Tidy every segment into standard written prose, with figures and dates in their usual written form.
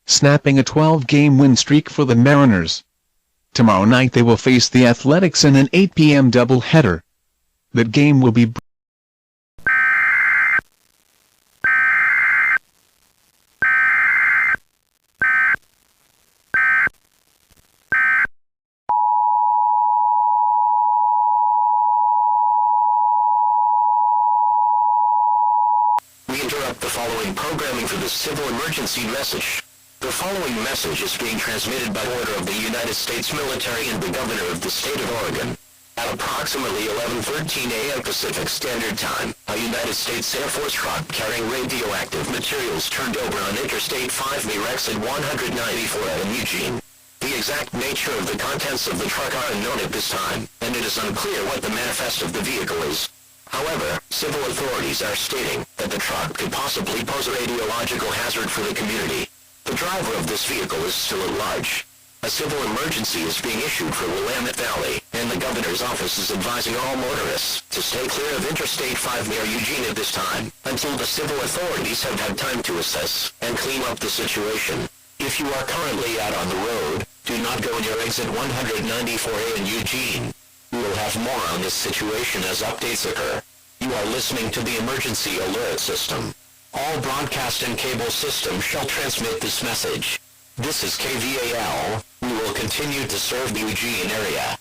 snapping a 12-game win streak for the Mariners. Tomorrow night they will face the Athletics in an 8 p.m. doubleheader. That game will be We interrupt the following programming for this civil emergency message. The following message is being transmitted by order of the United States military and the governor of the state of Oregon. At approximately 11:13 a.m. Pacific Standard Time, a United States Air Force truck carrying radioactive materials turned over on Interstate 5 near exit 194 in Eugene. The exact nature of the contents of the truck are unknown at this time, and it is unclear what the manifest of the vehicle is. However, civil authorities are stating that the truck could possibly pose a radiological hazard for the community. The driver of this vehicle is still at large. A civil emergency is being issued for Willamette Valley, and the governor's office is advising all motorists to stay clear of Interstate 5 near Eugene at this time, until the civil authorities have had time to assess and clean up the situation. If you are currently out on the road, do not go near exit 194A in Eugene. We will have more on this situation as updates occur. You are listening to the emergency alert system. All broadcast and cable systems shall transmit this message. This is KVAL. We will continue to serve the Eugene area.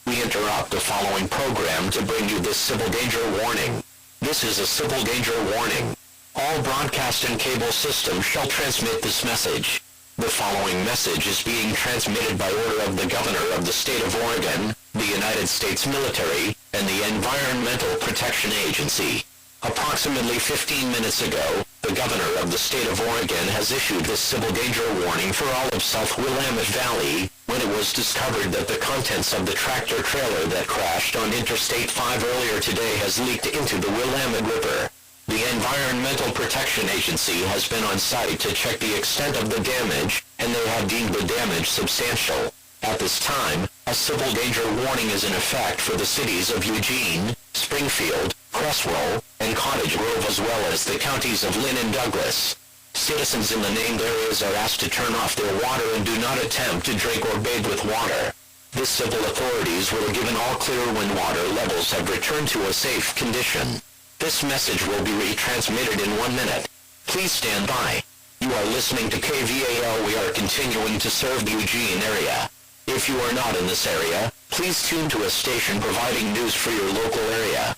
We interrupt the following program to bring you this civil danger warning. This is a civil danger warning. All broadcast and cable systems shall transmit this message. The following message is being transmitted by order of the governor of the state of Oregon, the United States military, and the Environmental Protection Agency. Approximately 15 minutes ago, the governor of the state of Oregon has issued this civil danger warning for all of South Willamette Valley, when it was discovered that the contents of the tractor trailer that crashed on Interstate 5 earlier today has leaked into the Willamette River. The Environmental Protection Agency has been on site to check the extent of the damage, and they have deemed the damage substantial. At this time, a civil danger warning is in effect for the cities of Eugene, Springfield, Creswell, and Cottage Grove as well as the counties of Lynn and Douglas. Citizens in the named areas are asked to turn off their water and do not attempt to drink or bathe with water. The civil authorities will give an all clear when water levels have returned to a safe condition. This message will be retransmitted in 1 minute. Please stand by. You are listening to KVAL. We are continuing to serve the Eugene area. If you are not in this area, please tune to a station providing news for your local area.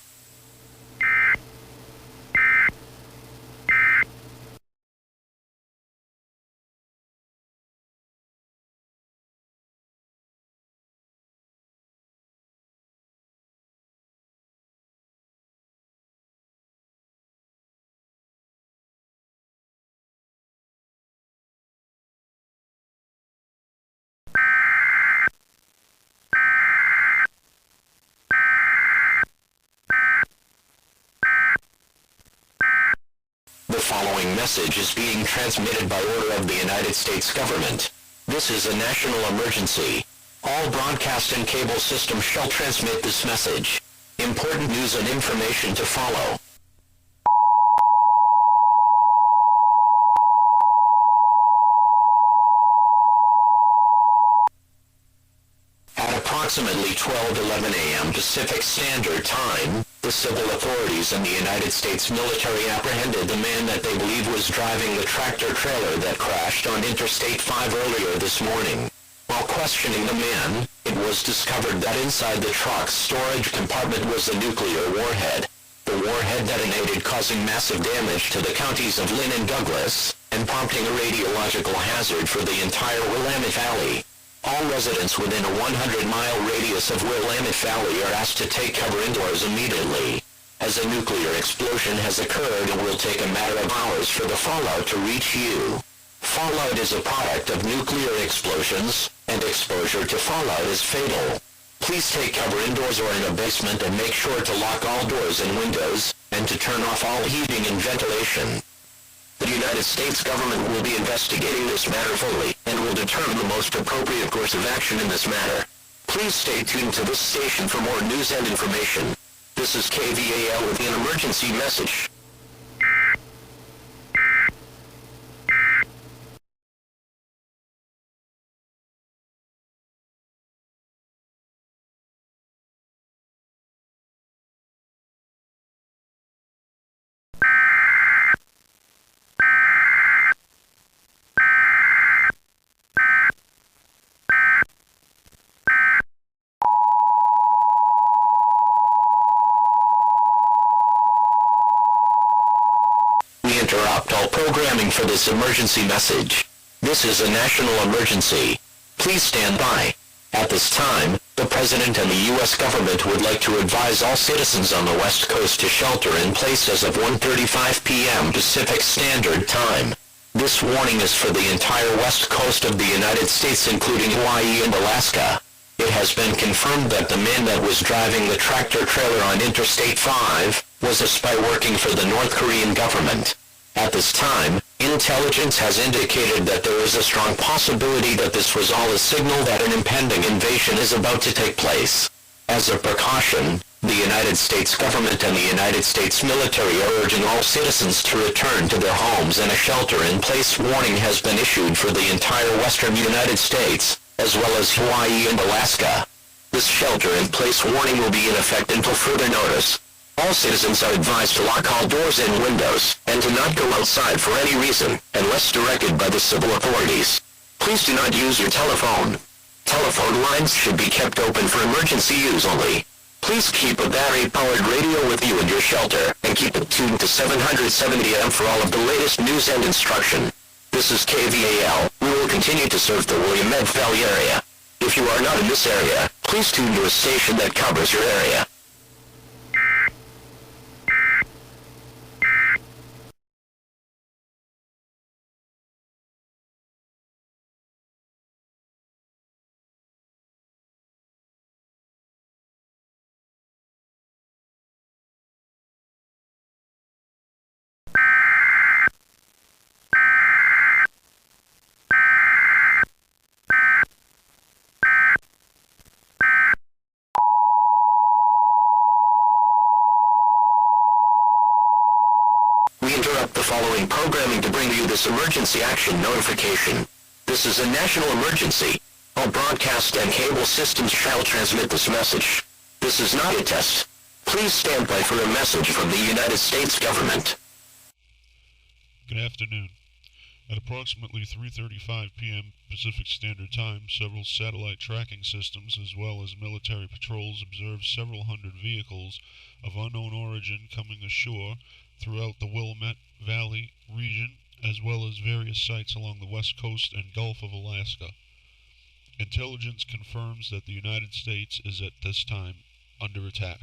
The following message is being transmitted by order of the United States government. This is a national emergency. All broadcast and cable systems shall transmit this message. Important news and information to follow. At approximately 12:11 a.m. Pacific Standard Time, the civil authorities and the United States military apprehended the man that they believe was driving the tractor trailer that crashed on Interstate 5 earlier this morning. While questioning the man, it was discovered that inside the truck's storage compartment was a nuclear warhead. The warhead detonated, causing massive damage to the counties of Lynn and Douglas, and prompting a radiological hazard for the entire Willamette Valley. All residents within a 100-mile radius of Willamette Valley are asked to take cover indoors immediately. as a nuclear explosion has occurred and will take a matter of hours for the fallout to reach you. Fallout is a product of nuclear explosions, and exposure to fallout is fatal. Please take cover indoors or in a basement and make sure to lock all doors and windows, and to turn off all heating and ventilation. The United States government will be investigating this matter fully, and will determine the most appropriate course of action in this matter. Please stay tuned to this station for more news and information. This is KVAL with an emergency message. We interrupt all programming for this emergency message. This is a national emergency. Please stand by. At this time, the President and the U.S. government would like to advise all citizens on the West Coast to shelter in place as of 1:35 p.m. Pacific Standard Time. This warning is for the entire West Coast of the United States, including Hawaii and Alaska. It has been confirmed that the man that was driving the tractor-trailer on Interstate 5 was a spy working for the North Korean government. At this time, intelligence has indicated that there is a strong possibility that this was all a signal that an impending invasion is about to take place. As a precaution, the United States government and the United States military are urging all citizens to return to their homes, and a shelter-in-place warning has been issued for the entire western United States, as well as Hawaii and Alaska. This shelter-in-place warning will be in effect until further notice. All citizens are advised to lock all doors and windows, and to not go outside for any reason, unless directed by the civil authorities. Please do not use your telephone. Telephone lines should be kept open for emergency use only. Please keep a battery-powered radio with you in your shelter, and keep it tuned to 770 AM for all of the latest news and instruction. This is KVAL. We will continue to serve the Williamette Valley area. If you are not in this area, please tune to a station that covers your area. We interrupt the following programming to bring you this emergency action notification. This is a national emergency. All broadcast and cable systems shall transmit this message. This is not a test. Please stand by for a message from the United States government. Good afternoon. At approximately 3:35 p.m. Pacific Standard Time, several satellite tracking systems as well as military patrols observed several hundred vehicles of unknown origin coming ashore throughout the Willamette Valley region, as well as various sites along the west coast and Gulf of Alaska. Intelligence confirms that the United States is at this time under attack,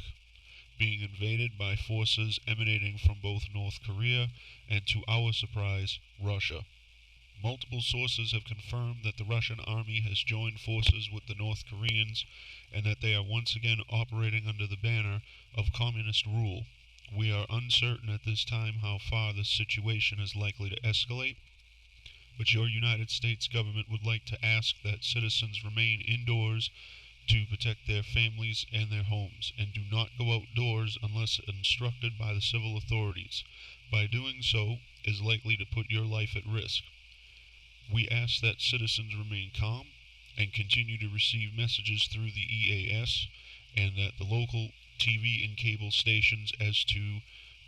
being invaded by forces emanating from both North Korea and, to our surprise, Russia. Multiple sources have confirmed that the Russian army has joined forces with the North Koreans and that they are once again operating under the banner of communist rule. We are uncertain at this time how far this situation is likely to escalate, but your United States government would like to ask that citizens remain indoors to protect their families and their homes, and do not go outdoors unless instructed by the civil authorities. By doing so is likely to put your life at risk. We ask that citizens remain calm and continue to receive messages through the EAS and that the local TV and cable stations as to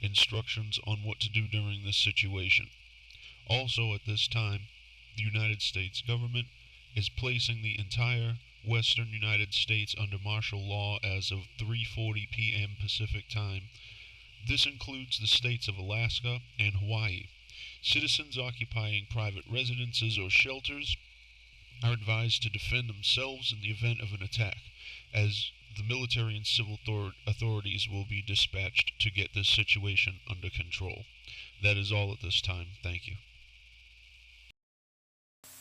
instructions on what to do during this situation. Also at this time, the United States government is placing the entire western United States under martial law as of 3:40 p.m. Pacific time. This includes the states of Alaska and Hawaii. Citizens occupying private residences or shelters are advised to defend themselves in the event of an attack, as The military and civil authorities will be dispatched to get this situation under control. That is all at this time. Thank you.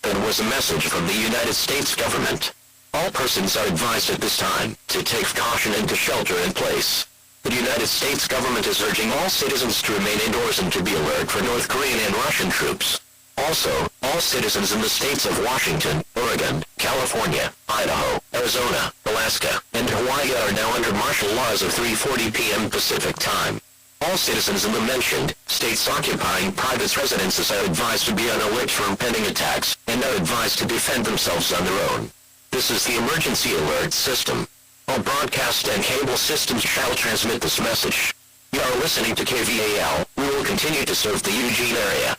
That was a message from the United States government. All persons are advised at this time to take caution and to shelter in place. The United States government is urging all citizens to remain indoors and to be alert for North Korean and Russian troops. Also, all citizens in the states of Washington, Oregon, California, Idaho, Arizona, Alaska, and Hawaii are now under martial laws of 3:40 p.m. Pacific Time. All citizens in the mentioned states occupying private residences are advised to be on alert for impending attacks and are advised to defend themselves on their own. This is the emergency alert system. All broadcast and cable systems shall transmit this message. You are listening to KVAL. We will continue to serve the Eugene area.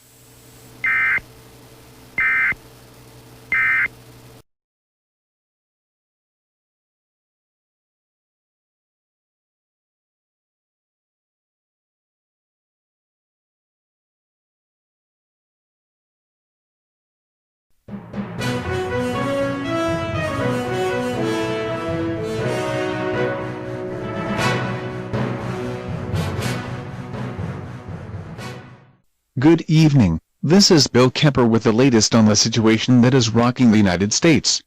Good evening, this is Bill Kemper with the latest on the situation that is rocking the United States.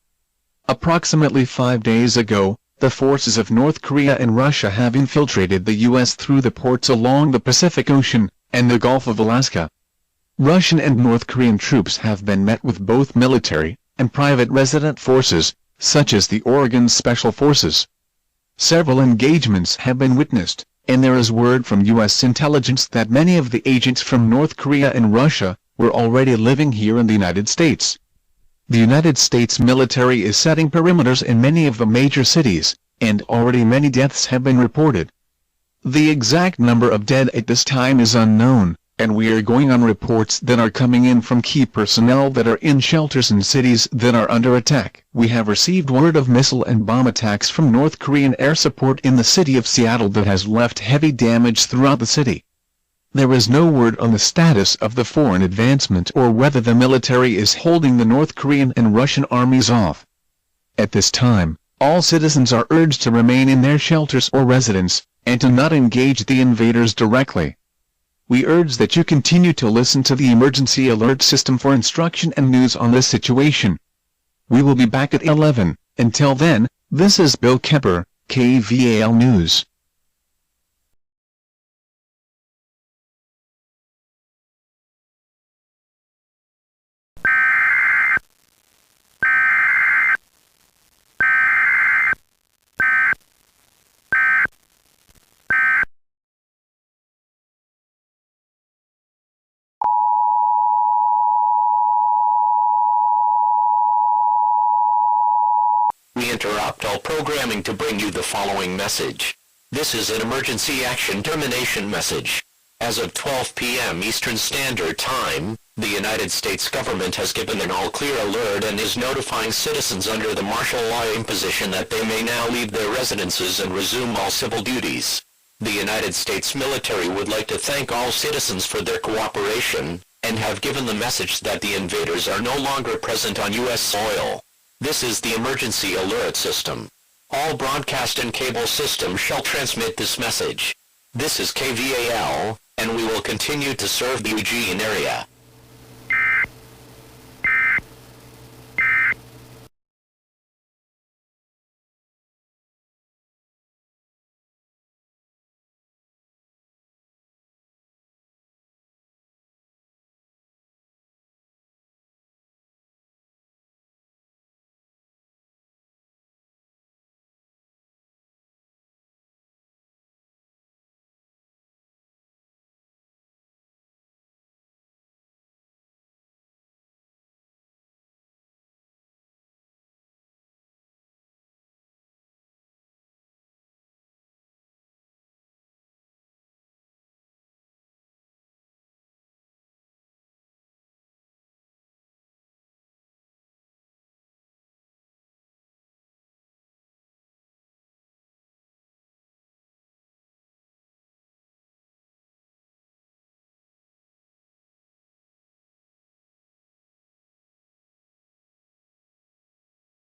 Approximately 5 days ago, the forces of North Korea and Russia have infiltrated the U.S. through the ports along the Pacific Ocean and the Gulf of Alaska. Russian and North Korean troops have been met with both military and private resident forces, such as the Oregon Special Forces. Several engagements have been witnessed, and there is word from U.S. intelligence that many of the agents from North Korea and Russia were already living here in the United States. The United States military is setting perimeters in many of the major cities, and already many deaths have been reported. The exact number of dead at this time is unknown, and we are going on reports that are coming in from key personnel that are in shelters in cities that are under attack. We have received word of missile and bomb attacks from North Korean air support in the city of Seattle that has left heavy damage throughout the city. There is no word on the status of the foreign advancement or whether the military is holding the North Korean and Russian armies off. At this time, all citizens are urged to remain in their shelters or residence, and to not engage the invaders directly. We urge that you continue to listen to the emergency alert system for instruction and news on this situation. We will be back at 11. Until then, this is Bill Kemper, KVAL News. We interrupt all programming to bring you the following message. This is an emergency action termination message. As of 12 p.m. Eastern Standard Time, the United States government has given an all-clear alert and is notifying citizens under the martial law imposition that they may now leave their residences and resume all civil duties. The United States military would like to thank all citizens for their cooperation, and have given the message that the invaders are no longer present on U.S. soil. This is the emergency alert system. All broadcast and cable systems shall transmit this message. This is KVAL, and we will continue to serve the Eugene area.